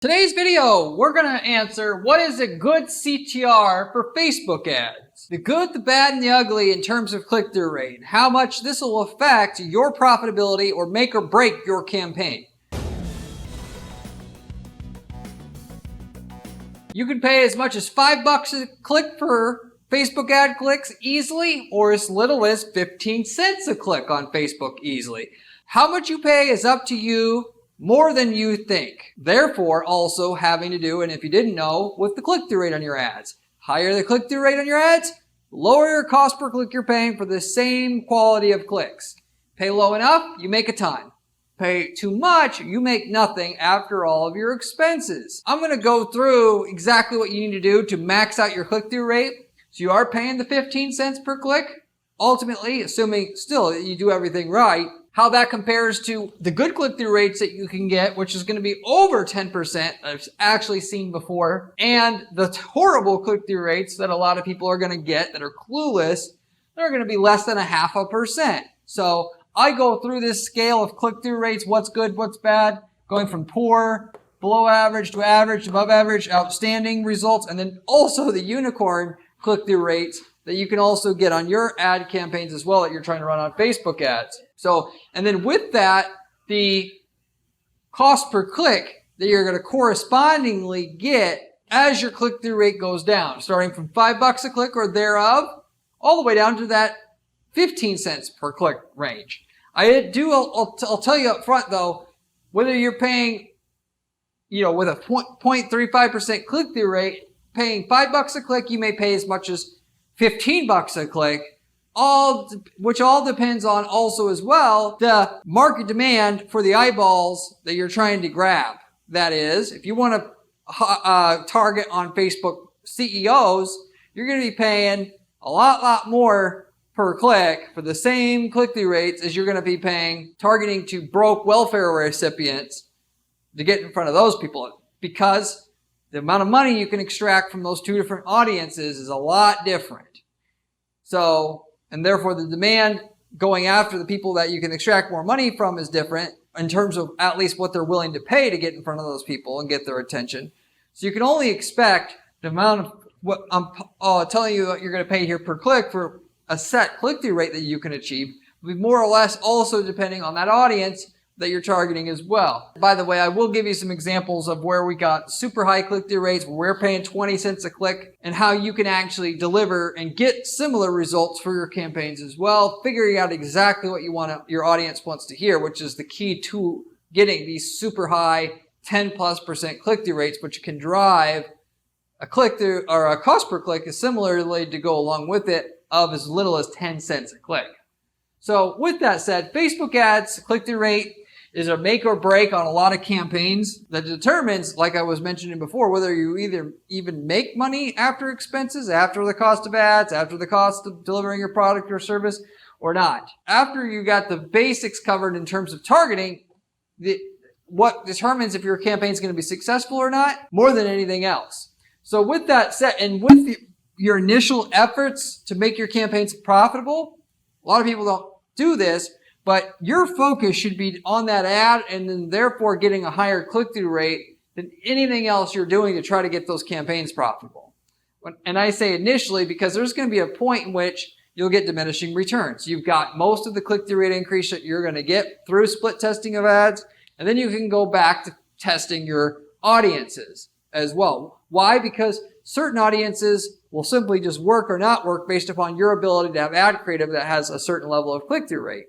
Today's video, we're going to answer what is a good CTR for Facebook ads. The good, the bad, and the ugly in terms of click-through rate, and how much this will affect your profitability or make or break your campaign. You can pay as much as $5 a click for Facebook ad clicks easily, or as little as 15 cents a click on Facebook easily. How much you pay is up to you. More than you think. Therefore, also having to do, and if you didn't know, with the click-through rate on your ads. Higher the click-through rate on your ads, lower your cost per click you're paying for the same quality of clicks. Pay low enough, you make a ton. Pay too much, you make nothing after all of your expenses. I'm going to go through exactly what you need to do to max out your click-through rate. So you are paying the 15 cents per click. Ultimately, assuming still that you do everything right, how that compares to the good click-through rates that you can get, which is going to be over 10%, I've actually seen before, and the horrible click-through rates that a lot of people are going to get that are clueless, they're going to be less than 0.5%. So I go through this scale of click-through rates, what's good, what's bad, going from poor, below average, to average, above average, outstanding results, and then also the unicorn click-through rates that you can also get on your ad campaigns as well that you're trying to run on Facebook ads. So, and then with that, the cost per click that you're going to correspondingly get as your click-through rate goes down, starting from $5 a click or thereof, all the way down to that 15 cents per click range. I'll tell you up front though, whether you're paying, with a 0.35% click-through rate, paying $5 a click, you may pay as much as $15 a click, which all depends on also as well the market demand for the eyeballs that you're trying to grab. That is, if you want to target on Facebook CEOs, you're going to be paying a lot more per click for the same click-through rates as you're going to be paying targeting to broke welfare recipients to get in front of those people, because the amount of money you can extract from those two different audiences is a lot different. So, and therefore the demand going after the people that you can extract more money from is different in terms of at least what they're willing to pay to get in front of those people and get their attention. So you can only expect the amount of what I'm telling you what you're going to pay here per click for a set click-through rate that you can achieve will be more or less also depending on that audience that you're targeting as well. By the way, I will give you some examples of where we got super high click-through rates, where we're paying 20 cents a click, and how you can actually deliver and get similar results for your campaigns as well, figuring out exactly what your audience wants to hear, which is the key to getting these super high 10+% click-through rates, which can drive a click-through or a cost per click is similarly to go along with it of as little as 10 cents a click. So with that said, Facebook ads click-through rate is a make or break on a lot of campaigns that determines, like I was mentioning before, whether you either even make money after expenses, after the cost of ads, after the cost of delivering your product or service, or not. After you got the basics covered in terms of targeting, what determines if your campaign is going to be successful or not, more than anything else. So with that said, and with your initial efforts to make your campaigns profitable, a lot of people don't do this, but your focus should be on that ad and then therefore getting a higher click-through rate than anything else you're doing to try to get those campaigns profitable. And I say initially because there's going to be a point in which you'll get diminishing returns. You've got most of the click-through rate increase that you're going to get through split testing of ads, and then you can go back to testing your audiences as well. Why? Because certain audiences will simply just work or not work based upon your ability to have ad creative that has a certain level of click-through rate.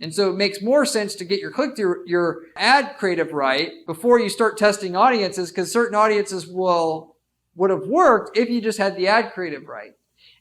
And so it makes more sense to get your ad creative right before you start testing audiences, because certain audiences would have worked if you just had the ad creative right.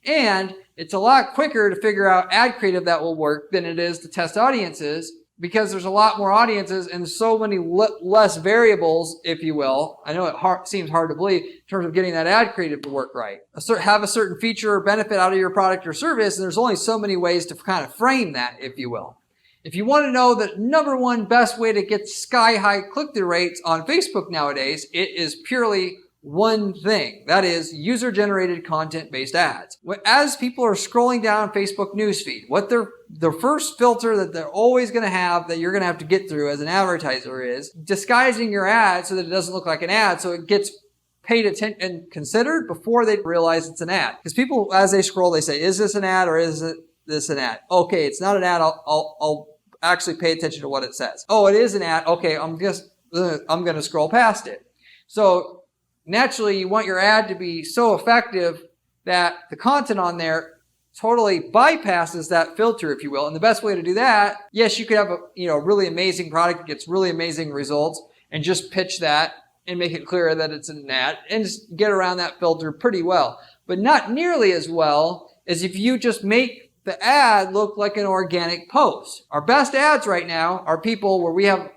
And it's a lot quicker to figure out ad creative that will work than it is to test audiences, because there's a lot more audiences and so many less variables, if you will. I know it seems hard to believe in terms of getting that ad creative to work right. Have a certain feature or benefit out of your product or service, and there's only so many ways to kind of frame that, if you will. If you want to know the number one best way to get sky-high click-through rates on Facebook nowadays, it is purely one thing. That is user-generated content-based ads. As people are scrolling down Facebook newsfeed, what their first filter that they're always going to have that you're going to have to get through as an advertiser is disguising your ad so that it doesn't look like an ad, so it gets paid attention and considered before they realize it's an ad. Because people, as they scroll, they say, is this an ad or is this an ad? Okay, it's not an ad. I'll actually pay attention to what it says. Oh, it is an ad. Okay, I'm going to scroll past it. So naturally, you want your ad to be so effective that the content on there totally bypasses that filter, if you will. And the best way to do that, yes, you could have a really amazing product that gets really amazing results and just pitch that and make it clear that it's an ad and just get around that filter pretty well. But not nearly as well as if you just make the ad look like an organic post. Our best ads right now are people where we have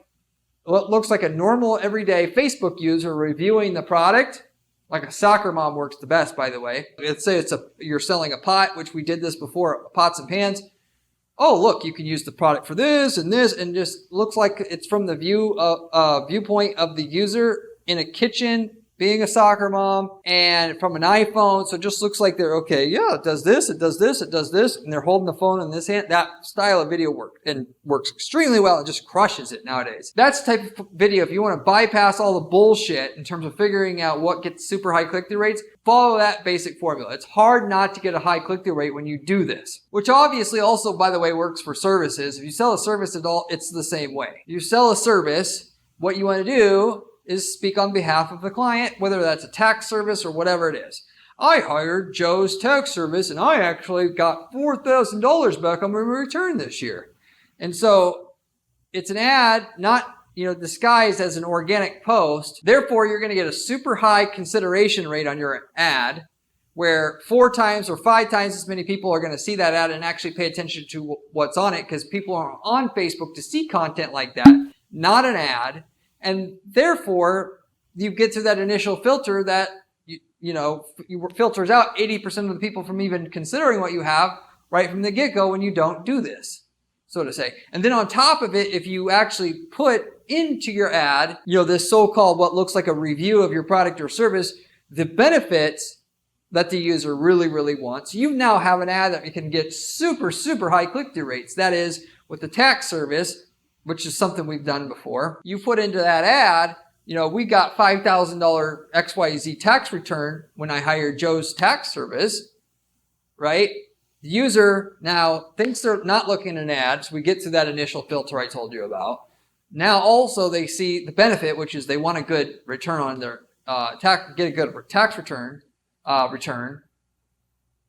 what looks like a normal everyday Facebook user reviewing the product. Like a soccer mom works the best, by the way. Let's say you're selling a pot, which we did this before, pots and pans. Oh, look, you can use the product for this, and just looks like it's from the viewpoint of the user in a kitchen, being a soccer mom, and from an iPhone. So it just looks like they're, okay, yeah, it does this, it does this, it does this, and they're holding the phone in this hand. That style of video works extremely well. It just crushes it nowadays. That's the type of video, if you want to bypass all the bullshit in terms of figuring out what gets super high click-through rates, follow that basic formula. It's hard not to get a high click-through rate when you do this, which obviously also, by the way, works for services. If you sell a service at all, it's the same way. You sell a service, what you want to do is speak on behalf of the client, whether that's a tax service or whatever it is. I hired Joe's tax service and I actually got $4,000 back on my return this year. And so it's an ad, not disguised as an organic post. Therefore, you're going to get a super high consideration rate on your ad, where 4 times or 5 times as many people are going to see that ad and actually pay attention to what's on it, because people are on Facebook to see content like that, not an ad. And therefore, you get to that initial filter that, you filters out 80% of the people from even considering what you have right from the get-go when you don't do this, so to say. And then on top of it, if you actually put into your ad, this so-called what looks like a review of your product or service, the benefits that the user really, really wants, you now have an ad that you can get super, super high click-through rates. That is, with the tax service, which is something we've done before. You put into that ad, we got $5,000 XYZ tax return when I hired Joe's tax service, right? The user now thinks they're not looking at an ad, so we get to that initial filter I told you about. Now also they see the benefit, which is they want a good return on their get a good tax return.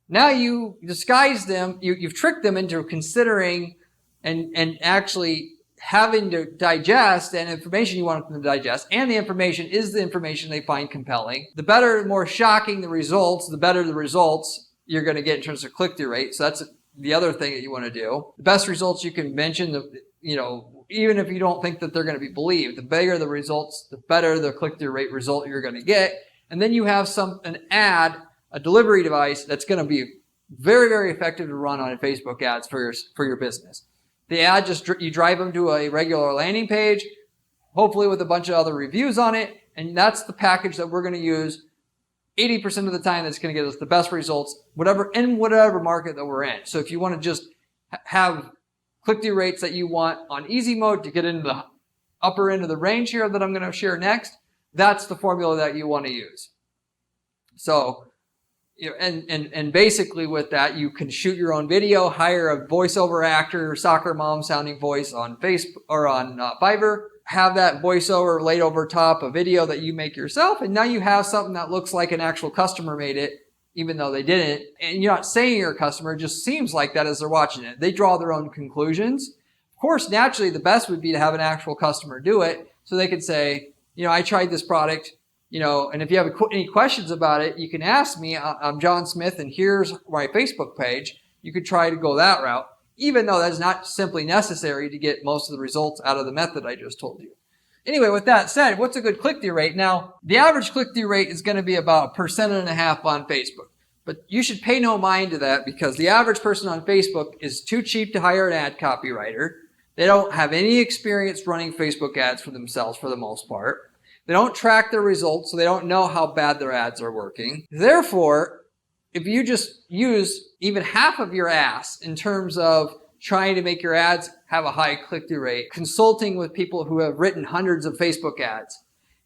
Now you disguise them, you've tricked them into considering and actually having to digest and information you want them to digest, and the information is the information they find compelling. The better, more shocking the results, the better the results you're going to get in terms of click-through rate. So that's the other thing that you want to do. The best results you can mention, even if you don't think that they're going to be believed, the bigger the results, the better the click-through rate result you're going to get. And then you have an ad, a delivery device that's going to be very, very effective to run on Facebook ads for your business. The ad, you drive them to a regular landing page, hopefully with a bunch of other reviews on it, and that's the package that we're going to use 80% of the time that's going to get us the best results, whatever market that we're in. So if you want to just have click-through rates that you want on easy mode to get into the upper end of the range here that I'm going to share next, that's the formula that you want to use. So, and basically with that, you can shoot your own video, hire a voiceover actor, soccer mom sounding voice on Facebook or on Fiverr, have that voiceover laid over top a video that you make yourself, and now you have something that looks like an actual customer made it, even though they didn't. And you're not saying you're a customer, it just seems like that as they're watching it. They draw their own conclusions. Of course, naturally, the best would be to have an actual customer do it, so they could say, I tried this product, and if you have any questions about it, you can ask me. I'm John Smith, and here's my Facebook page. You could try to go that route, even though that's not simply necessary to get most of the results out of the method I just told you. Anyway, with that said, what's a good click-through rate? Now, the average click-through rate is going to be about 1.5% on Facebook. But you should pay no mind to that, because the average person on Facebook is too cheap to hire an ad copywriter. They don't have any experience running Facebook ads for themselves for the most part. They don't track their results, so they don't know how bad their ads are working. Therefore, if you just use even half of your ass in terms of trying to make your ads have a high click-through rate, consulting with people who have written hundreds of Facebook ads,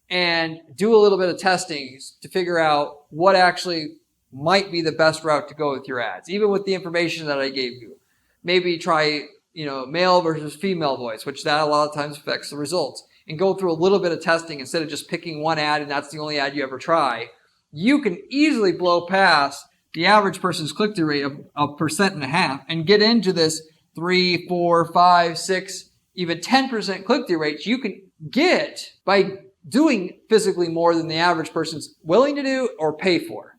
and do a little bit of testing to figure out what actually might be the best route to go with your ads, even with the information that I gave you. Maybe try, male versus female voice, which that a lot of times affects the results, and go through a little bit of testing instead of just picking one ad and that's the only ad you ever try. You can easily blow past the average person's click-through rate of 1.5% and get into this 3, 4, 5, 6, even 10% click-through rates you can get by doing physically more than the average person's willing to do or pay for.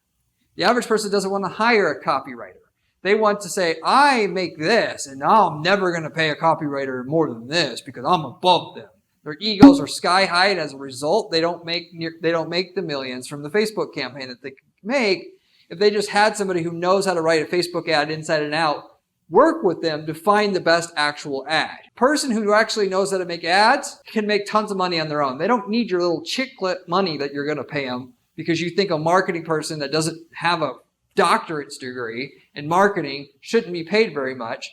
The average person doesn't want to hire a copywriter. They want to say, I make this and I'm never going to pay a copywriter more than this because I'm above them. Their egos are sky high, and as a result, they don't make the millions from the Facebook campaign that they could make if they just had somebody who knows how to write a Facebook ad inside and out, work with them to find the best actual ad. A person who actually knows how to make ads can make tons of money on their own. They don't need your little chick clip money that you're going to pay them because you think a marketing person that doesn't have a doctorate's degree in marketing shouldn't be paid very much.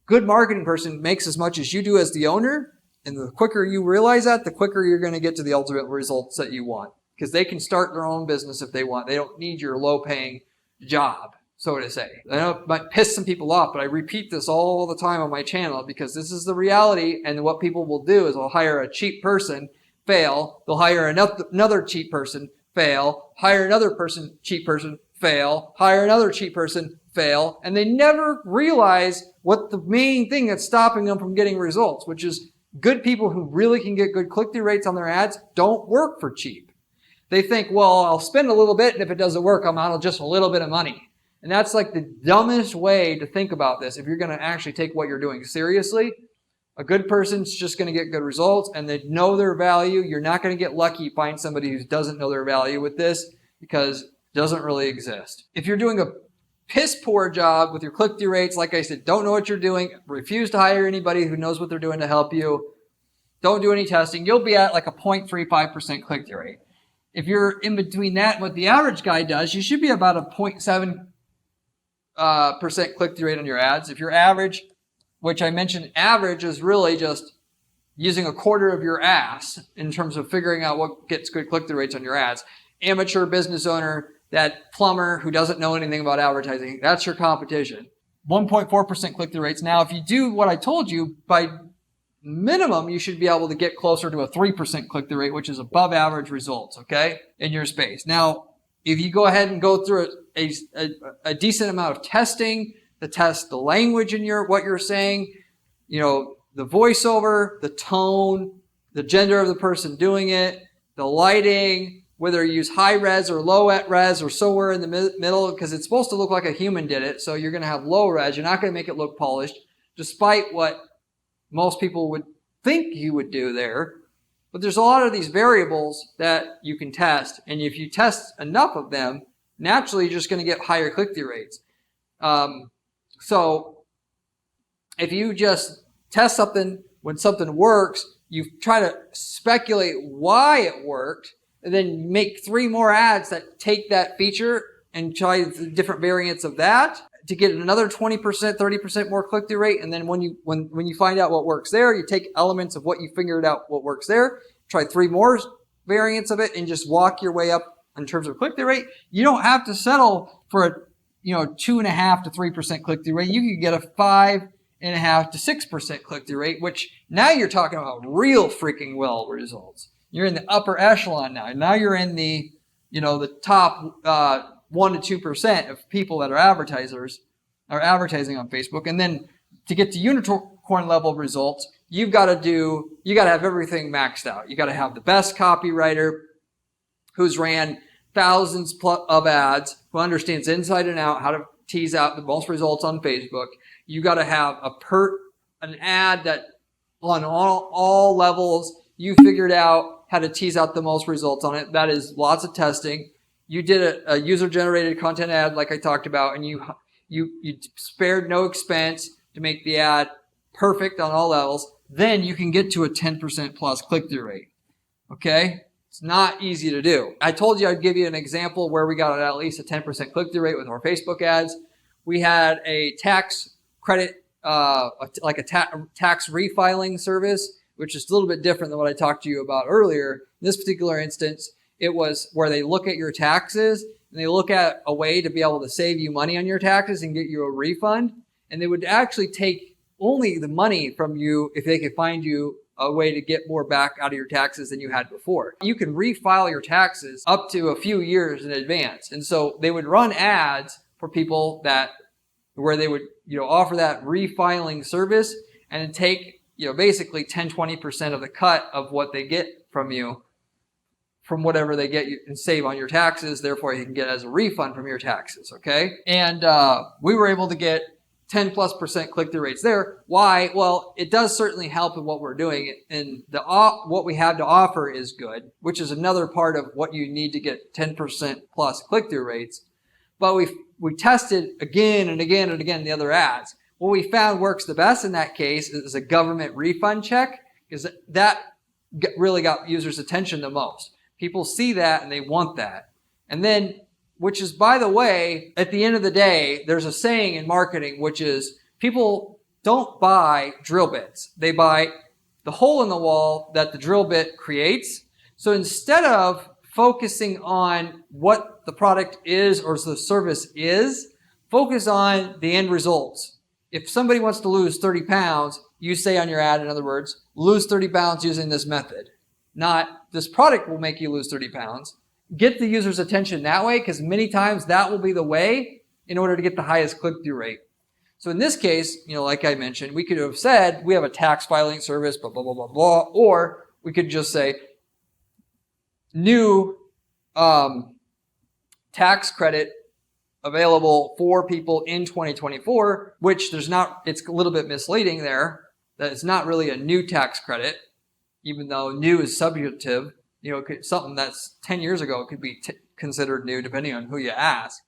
Good marketing person makes as much as you do as the owner, and the quicker you realize that, the quicker you're going to get to the ultimate results that you want. Because they can start their own business if they want. They don't need your low-paying job, so to say. I know it might piss some people off, but I repeat this all the time on my channel because this is the reality, and what people will do is they'll hire a cheap person, fail. They'll hire another cheap person, fail. Hire another person, cheap person, fail. Hire another cheap person, fail. And they never realize what the main thing that's stopping them from getting results, which is good people who really can get good click-through rates on their ads don't work for cheap. They think, well, I'll spend a little bit, and if it doesn't work, I'm out of just a little bit of money. And that's like the dumbest way to think about this if you're going to actually take what you're doing seriously. A good person's just going to get good results, and they know their value. You're not going to get lucky find somebody who doesn't know their value with this because it doesn't really exist. If you're doing a piss poor job with your click-through rates, like I said, don't know what you're doing, refuse to hire anybody who knows what they're doing to help you, don't do any testing, you'll be at like a 0.35% click-through rate. If you're in between that and what the average guy does, you should be about a 0.7% click-through rate on your ads. If you're average, which I mentioned average is really just using a quarter of your ass in terms of figuring out what gets good click-through rates on your ads. Amateur business owner, that plumber who doesn't know anything about advertising, that's your competition. 1.4% click-through rates. Now, if you do what I told you, by minimum, you should be able to get closer to a 3% click-through rate, which is above average results, okay, in your space. Now, if you go ahead and go through a decent amount of testing to test the language in what you're saying, the voiceover, the tone, the gender of the person doing it, the lighting, whether you use high res or low res or somewhere in the middle, because it's supposed to look like a human did it, so you're going to have low res. You're not going to make it look polished, despite what most people would think you would do there. But there's a lot of these variables that you can test. And if you test enough of them, naturally you're just going to get higher click-through rates. So if you just test something, when something works, you try to speculate why it worked, and then make 3 more ads that take that feature and try the different variants of that to get another 20%, 30% more click-through rate. And then when you find out what works there, you take elements of what you figured out what works there, try 3 more variants of it, and just walk your way up in terms of click-through rate. You don't have to settle for a 2.5 to 3% click-through rate. You can get a 5.5 to 6% click-through rate, which now you're talking about real freaking well results. You're in the upper echelon now. Now you're in the top 1 to 2% of people that are advertisers are advertising on Facebook. And then to get to unicorn level results, you got to have everything maxed out. You got to have the best copywriter who's ran thousands of ads, who understands inside and out how to tease out the most results on Facebook. You got to have an ad that on all levels you figured out how to tease out the most results on it. That is lots of testing. You did a user-generated content ad like I talked about, and you spared no expense to make the ad perfect on all levels. Then you can get to a 10% plus click-through rate. Okay? It's not easy to do. I told you I'd give you an example where we got at least a 10% click-through rate with our Facebook ads. We had a tax credit, like a tax refiling service, which is a little bit different than what I talked to you about earlier. In this particular instance, it was where they look at your taxes and they look at a way to be able to save you money on your taxes and get you a refund. And they would actually take only the money from you if they could find you a way to get more back out of your taxes than you had before. You can refile your taxes up to a few years in advance. And so they would run ads for people where they would, offer that refiling service and take, basically 10-20% of the cut of what they get from you, from whatever they get you and save on your taxes. Therefore, you can get as a refund from your taxes. Okay. And we were able to get 10+% click-through rates there. Why? Well, it does certainly help in what we're doing, and what we have to offer is good, which is another part of what you need to get 10% plus click-through rates. But we tested again and again and again the other ads. What we found works the best in that case is a government refund check, because that really got users' attention the most. People see that and they want that. And then, which is, by the way, at the end of the day, there's a saying in marketing, which is people don't buy drill bits. They buy the hole in the wall that the drill bit creates. So instead of focusing on what the product is or the service is, focus on the end results. If somebody wants to lose 30 pounds, you say on your ad, in other words, lose 30 pounds using this method. Not this product will make you lose 30 pounds. Get the user's attention that way, because many times that will be the way in order to get the highest click-through rate. So in this case, like I mentioned, we could have said we have a tax filing service, blah, blah, blah, blah, blah, or we could just say new tax credit available for people in 2024, which it's a little bit misleading there, that it's not really a new tax credit, even though new is subjective. Something that's 10 years ago could be considered new, depending on who you ask.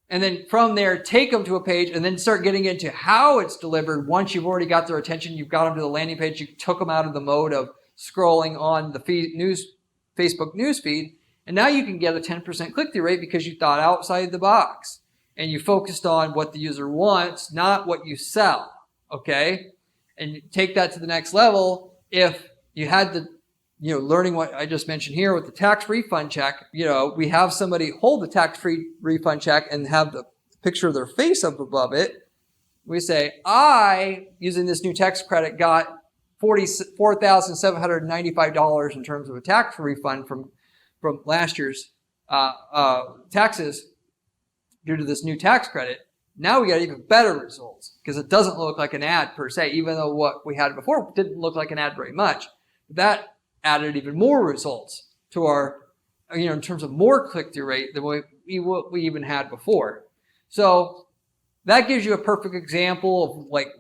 And then from there, take them to a page and then start getting into how it's delivered. Once you've already got their attention, you've got them to the landing page, you took them out of the mode of scrolling on the Facebook newsfeed, and now you can get a 10% click-through rate because you thought outside the box and you focused on what the user wants, not what you sell. Okay? And you take that to the next level. If you had the learning what I just mentioned here with the tax refund check, we have somebody hold the tax-free refund check and have the picture of their face up above it. We say, I, using this new tax credit, got $44,795 in terms of a tax refund from last year's taxes due to this new tax credit. Now we got even better results because it doesn't look like an ad per se, even though what we had before didn't look like an ad very much. That added even more results to our, in terms of more click-through rate than what we even had before. So that gives you a perfect example of like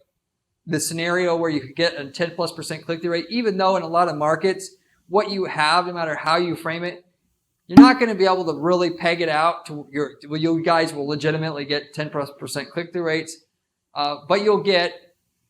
the scenario where you could get a 10+% click-through rate, even though in a lot of markets, what you have, no matter how you frame it, you're not going to be able to really peg it out to you guys will legitimately get 10+% click-through rates, but you'll get,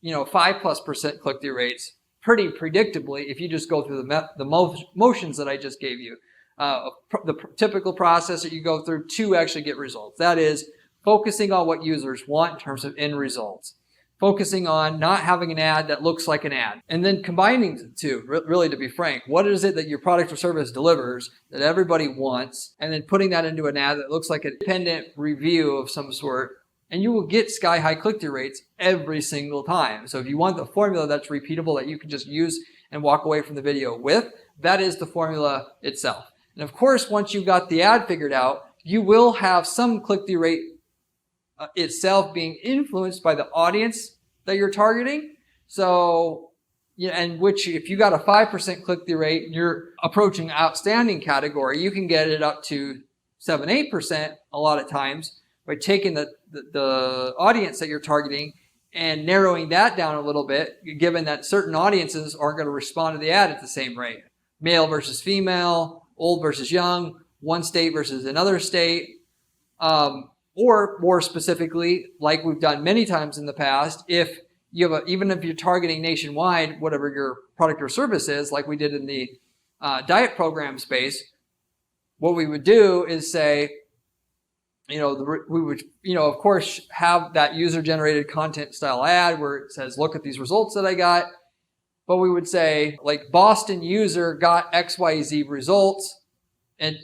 5+% click-through rates pretty predictably if you just go through the motions that I just gave you. The typical process that you go through to actually get results. That is focusing on what users want in terms of end results. Focusing on not having an ad that looks like an ad. And then combining the two, really to be frank. What is it that your product or service delivers that everybody wants? And then putting that into an ad that looks like an independent review of some sort. And you will get sky-high click-through rates every single time. So if you want the formula that's repeatable that you can just use and walk away from the video with, that is the formula itself. And of course, once you've got the ad figured out, you will have some click-through rate itself being influenced by the audience that you're targeting. So, and which if you got a 5% click-through rate and you're approaching outstanding category, you can get it up to 7-8% a lot of times by taking the audience that you're targeting and narrowing that down a little bit, given that certain audiences aren't going to respond to the ad at the same rate. Male versus female, old versus young, one state versus another state. Or more specifically, like we've done many times in the past, if you have even if you're targeting nationwide, whatever your product or service is, like we did in the diet program space, what we would do is say, we would, of course, have that user-generated content style ad where it says, look at these results that I got. But we would say, like, Boston user got XYZ results, and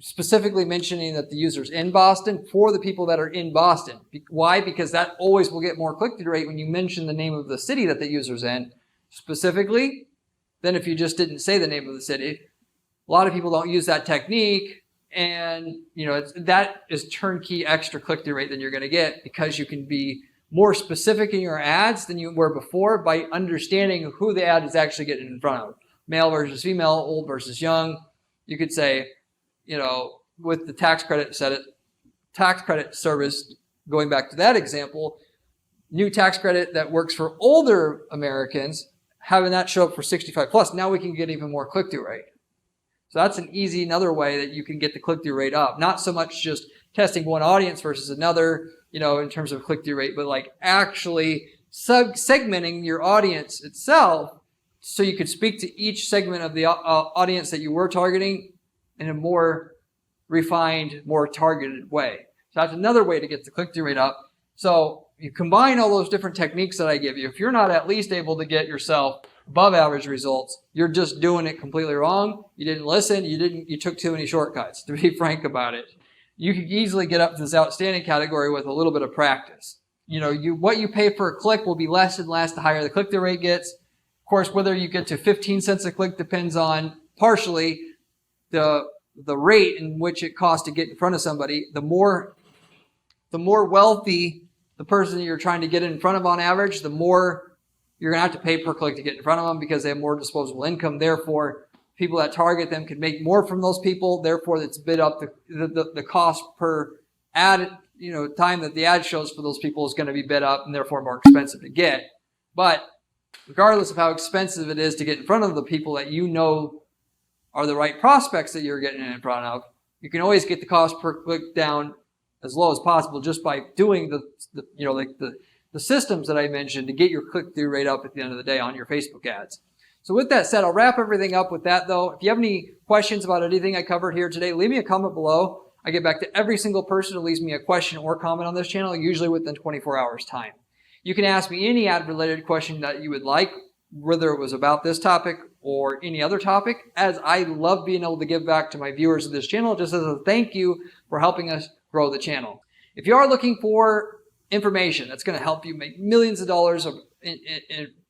specifically mentioning that the user's in Boston for the people that are in Boston. Why? Because that always will get more click-through rate when you mention the name of the city that the user's in specifically than if you just didn't say the name of the city. A lot of people don't use that technique, and that is turnkey extra click-through rate than you're going to get because you can be more specific in your ads than you were before by understanding who the ad is actually getting in front of. Male versus female, old versus young. You could say, with the tax credit service, going back to that example, new tax credit that works for older Americans, having that show up for 65 plus, now we can get even more click-through rate. So that's another way that you can get the click-through rate up. Not so much just testing one audience versus another, in terms of click-through rate, but like actually segmenting your audience itself so you could speak to each segment of the audience that you were targeting in a more refined, more targeted way. So that's another way to get the click-through rate up. So you combine all those different techniques that I give you. If you're not at least able to get yourself above average results, you're just doing it completely wrong. You didn't listen. You took too many shortcuts, to be frank about it. You could easily get up to this outstanding category with a little bit of practice. What you pay per click will be less and less the higher the click-through rate gets. Of course, whether you get to 15 cents a click depends on partially the rate in which it costs to get in front of somebody. The more wealthy the person you're trying to get in front of on average, the more you're going to have to pay per click to get in front of them because they have more disposable income. Therefore, people that target them can make more from those people. Therefore, it's bid up the cost per ad, time that the ad shows for those people is going to be bid up and therefore more expensive to get. But regardless of how expensive it is to get in front of the people that are the right prospects that you're getting in front of, you can always get the cost per click down as low as possible just by doing the systems that I mentioned to get your click-through rate up at the end of the day on your Facebook ads. So with that said, I'll wrap everything up with that though. If you have any questions about anything I covered here today, leave me a comment below. I get back to every single person who leaves me a question or comment on this channel, usually within 24 hours time. You can ask me any ad-related question that you would like, whether it was about this topic or any other topic, as I love being able to give back to my viewers of this channel just as a thank you for helping us grow the channel. If you are looking for information that's going to help you make millions of dollars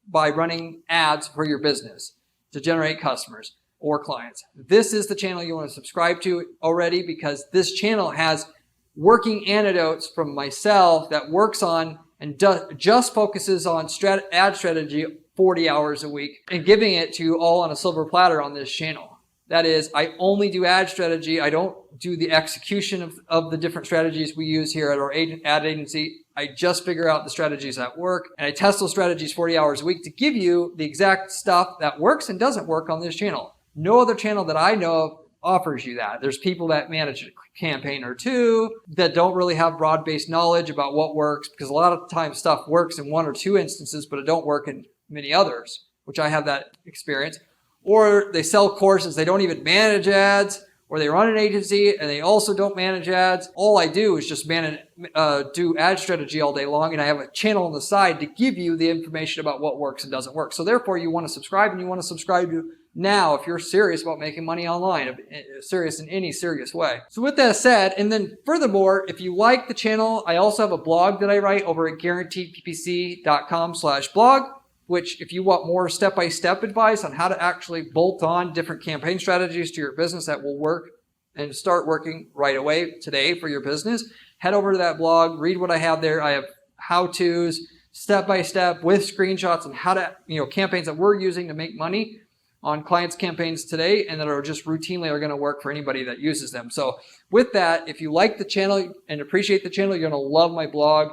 by running ads for your business to generate customers or clients, this is the channel you want to subscribe to already, because this channel has working antidotes from myself that works on and just focuses on ad strategy 40 hours a week and giving it to you all on a silver platter on this channel. That is, I only do ad strategy. I don't do the execution of the different strategies we use here at our ad agency. I just figure out the strategies that work, and I test those strategies 40 hours a week to give you the exact stuff that works and doesn't work on this channel. No other channel that I know of offers you that. There's people that manage a campaign or two that don't really have broad-based knowledge about what works, because a lot of times stuff works in one or two instances, but it don't work in many others, which I have that experience. Or they sell courses, they don't even manage ads, or they run an agency and they also don't manage ads. All I do is just do ad strategy all day long, and I have a channel on the side to give you the information about what works and doesn't work. So therefore, you want to subscribe, and you want to subscribe to now if you're serious about making money online, serious in any serious way. So with that said, and then furthermore, if you like the channel, I also have a blog that I write over at guaranteedppc.com/blog, which if you want more step-by-step advice on how to actually bolt on different campaign strategies to your business that will work and start working right away today for your business, head over to that blog, read what I have there. I have how-tos, step-by-step with screenshots on how to, campaigns that we're using to make money on clients' campaigns today, and that are just routinely going to work for anybody that uses them. So with that, if you like the channel and appreciate the channel, you're going to love my blog.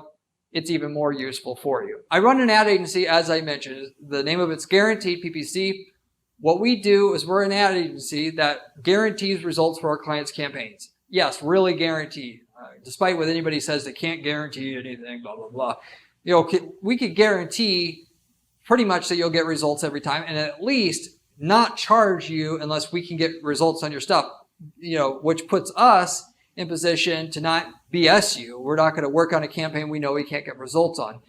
It's even more useful for you. I run an ad agency, as I mentioned. The name of it's Guaranteed PPC. What we do is we're an ad agency that guarantees results for our clients' campaigns. Yes, really guarantee. Despite what anybody says, they can't guarantee anything, blah, blah, blah. We could guarantee pretty much that you'll get results every time, and at least not charge you unless we can get results on your stuff, which puts us in position to not BS you. We're not going to work on a campaign we know we can't get results on.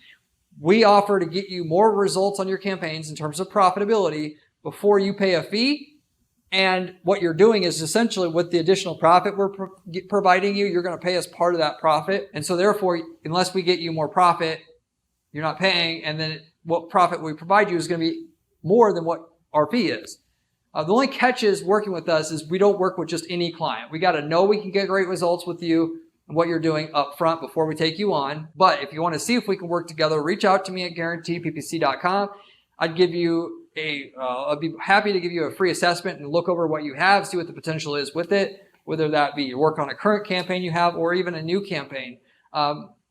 We offer to get you more results on your campaigns in terms of profitability before you pay a fee. And what you're doing is essentially with the additional profit we're providing you, you're going to pay us part of that profit. And so therefore, unless we get you more profit, you're not paying. And then what profit we provide you is going to be more than what our fee is. The only catch is working with us is we don't work with just any client. We got to know we can get great results with you and what you're doing up front before we take you on. But if you want to see if we can work together, reach out to me at guaranteedppc.com. I'd be happy to give you a free assessment and look over what you have, see what the potential is with it, whether that be work on a current campaign you have or even a new campaign.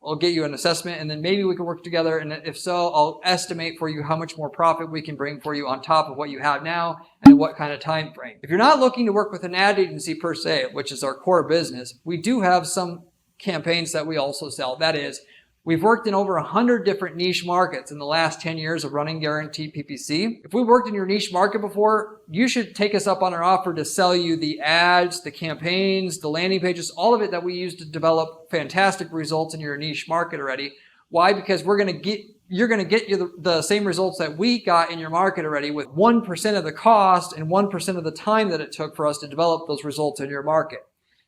I'll get you an assessment and then maybe we can work together. And if so, I'll estimate for you how much more profit we can bring for you on top of what you have now and what kind of time frame. If you're not looking to work with an ad agency per se, which is our core business, we do have some campaigns that we also sell. That is, we've worked in over 100 different niche markets in the last 10 years of running Guaranteed PPC. If we worked in your niche market before, you should take us up on our offer to sell you the ads, the campaigns, the landing pages, all of it that we use to develop fantastic results in your niche market already. Why? Because you're going to get the same results that we got in your market already with 1% of the cost and 1% of the time that it took for us to develop those results in your market.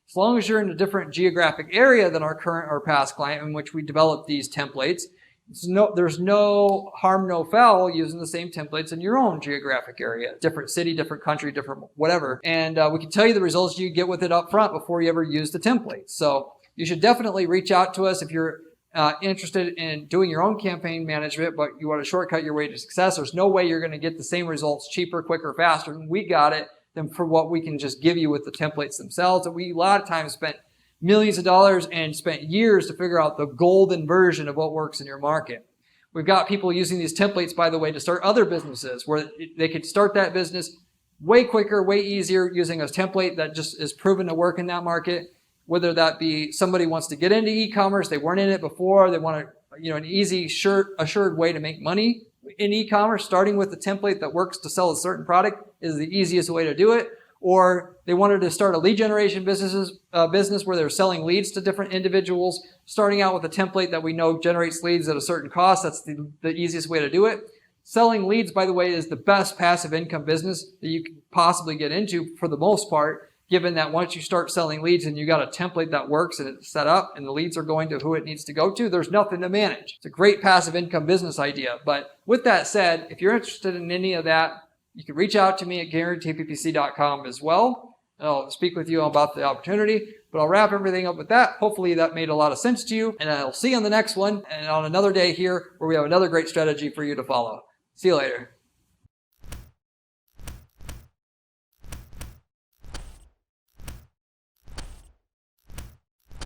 As long as you're in a different geographic area than our current or past client in which we develop these templates, there's no harm, no foul using the same templates in your own geographic area. Different city, different country, different whatever. And we can tell you the results you get with it up front before you ever use the templates. So you should definitely reach out to us if you're interested in doing your own campaign management, but you want to shortcut your way to success. There's no way you're going to get the same results cheaper, quicker, faster than we got it than for what we can just give you with the templates themselves. And we a lot of times spent millions of dollars and spent years to figure out the golden version of what works in your market. We've got people using these templates, by the way, to start other businesses where they could start that business way quicker, way easier using a template that just is proven to work in that market. Whether that be somebody wants to get into e-commerce, they weren't in it before, they want an easy, assured way to make money in e-commerce, starting with a template that works to sell a certain product is the easiest way to do it. Or they wanted to start a lead generation business where they're selling leads to different individuals, starting out with a template that we know generates leads at a certain cost. That's the easiest way to do it. Selling leads, by the way, is the best passive income business that you can possibly get into for the most part, given that once you start selling leads and you got a template that works and it's set up and the leads are going to who it needs to go to, there's nothing to manage. It's a great passive income business idea. But with that said, if you're interested in any of that, you can reach out to me at guaranteedppc.com as well. I'll speak with you about the opportunity, but I'll wrap everything up with that. Hopefully that made a lot of sense to you, and I'll see you on the next one and on another day here where we have another great strategy for you to follow. See you later.